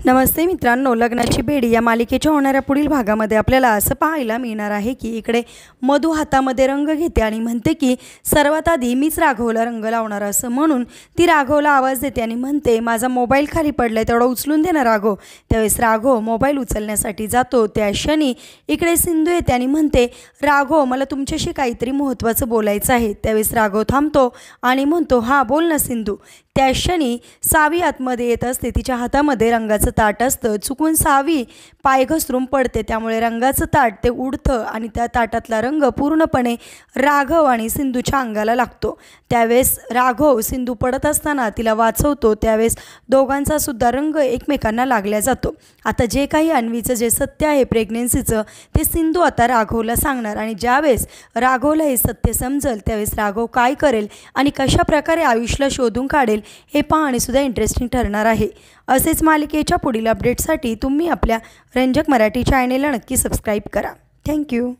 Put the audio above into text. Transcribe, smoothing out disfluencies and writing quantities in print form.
नमस्ते मित्रांनो, लग्नाची बेडी या मालिकेच्या होणाऱ्या पुढील भागामध्ये आपल्याला असं पाहायला मिळणार आहे की इकडे मधू हातामध्ये रंग घेते आणि म्हणते की सर्वात आधी मीच राघवला रंग लावणार असं म्हणून ती राघवला आवाज देते आणि म्हणते माझा मोबाईल खाली पडलाय तेवढा उचलून दे ना राघव। त्यावेळेस राघव मोबाईल उचलण्यासाठी जातो। त्या क्षणी इकडे सिंधू येते आणि म्हणते राघव मला तुमच्याशी काहीतरी महत्त्वाचं बोलायचं आहे। त्यावेळेस राघव थांबतो आणि म्हणतो हां बोल ना सिंधू। त्या क्षणी सावी आतमध्ये येत असते, तिच्या हातामध्ये रंगाचं ताट असतं। चुकून सावी पाय घसरून पडते, त्यामुळे रंगाचं ताट ते उडतं आणि त्या ताटातला रंग पूर्णपणे राघव आणि सिंधूच्या अंगाला लागतो। त्यावेळेस राघव सिंधू पडत असताना तिला वाचवतो। त्यावेळेस दोघांचा सुद्धा रंग एकमेकांना लागला जातो। आता जे काही अन्वीचं जे सत्य आहे प्रेग्नेन्सीचं ते सिंधू आता राघवला सांगणार आणि ज्यावेळेस राघवला हे सत्य समजेल त्यावेळेस राघव काय करेल आणि कशा प्रकारे आयुषला शोधून काढेल हे पाहणे सुद्धा इंटरेस्टिंग ठरणार आहे। असेच मालिकेच्या पुढील अपडेटसाठी तुम्ही आपल्या रंजक मराठी चॅनेलला नक्की सबस्क्राईब करा। थँक्यू।